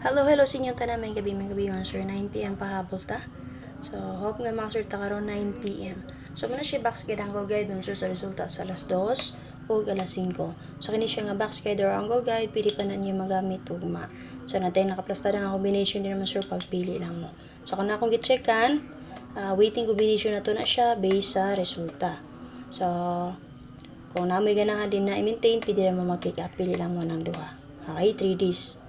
Hello sa inyo tanan, may gabi yun sir, 9pm pahabol ta. So hope nga makasur ta karon 9pm. So muna siya box guide angle guide dun sir sa resulta sa alas 2 o alas 5. So kini siya nga box guide or angle guide, pili pa na niyo magamit ugma. So natay nakaplastada nga combination din naman sir, pagpili lang mo. So kung akong gitcheckan, waiting combination na to na siya based sa resulta. So kung namoy ganahan din na i-maintain, pwede na mo mag-pick up, pili lang mo ng duha. Okay, 3 days.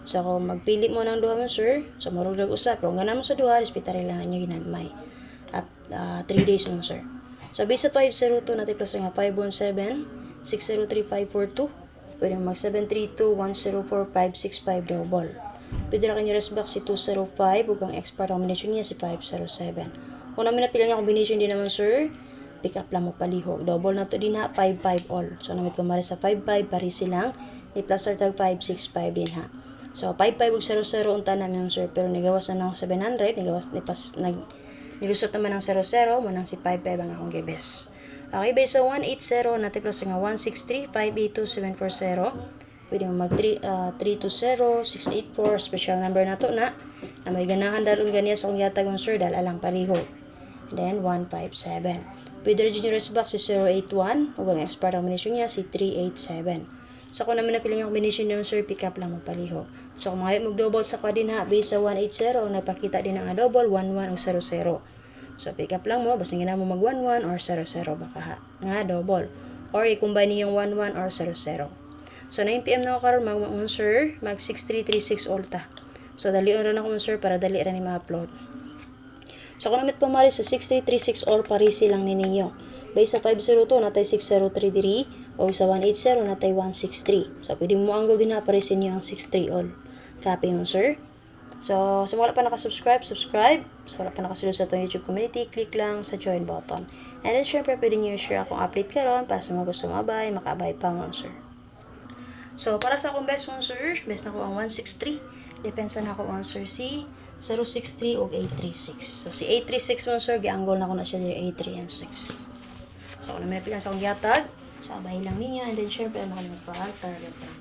So, kung magpili mo ng duha mo, sir, so marugdag usap. Kung gana mo sa duha, respetary lang nyo ginagmay. At 3 days mo, sir. So, base sa 502, natin plus nga 517-603-542. Pwede mag 732-104-565 double. Pwede na kanyo resback si 205, ug ang expert combination niya si 507. Kung namin napili nga combination din naman, sir, pick up lang mo palihog. Double na to din ha, 5-5 all. So, namit pumari sa 5-5, pari silang, i-plus or tag 5-6-5 din ha. So, 5-5 ug 0-0 unta namin sir, pero nigawas na ng 700, nilusot naman ng 0-0, manang si 5-5 ang akong gibes. Okay, base sa 180, natin plus nga 163-582-740. Pwede mo mag 320-684, special number na to na may ganahan daron ganiya sa kong yatag ng sir, dahil alang paliho. Then, 157. Pwede rin yung resback si 081, ug ang expert combination niya si 387. So, kung naman napili yung combination nyo, sir, pick up lang magpaliho. So, kung mga mag-double sa kwa din ha, base sa 180, napakita din ang double, 11 o 00. So, pick up lang mo, basta nga mo mag-11 or 00 baka ha. Nga, double. Or, i-combine yung 11 or 00. So, 9pm na ako karon sir, mag 6336 ulta. So, dalion rin ako sir, para dali rin ma-upload. So, kung namit pumari sa 6336 all, parisi lang ninyo. Base sa 502, natay 603 diri, o sa 180, natay 163. So, pwede mo angle din na parisi niyo ang 63 all. Copy mo, sir. So, sa wala pa nakasubscribe, subscribe. Sa wala pa nakasunod sa itong YouTube community, click lang sa join button. And then, syempre, pwede niyo share akong update karon para sa mga gusto mabay, makabay pa mo, sir. So, para sa akong best one, sir, best na ko ang 163. Depensa na ako ang sir si 063 o 836. So, si 836 mo, sir, gi-angle na ko na siya dito 83 and 6. So, kung naman napilan sa akong yatag, so, abay lang ninyo. And then, syempre, ano ka naman pa, target lang.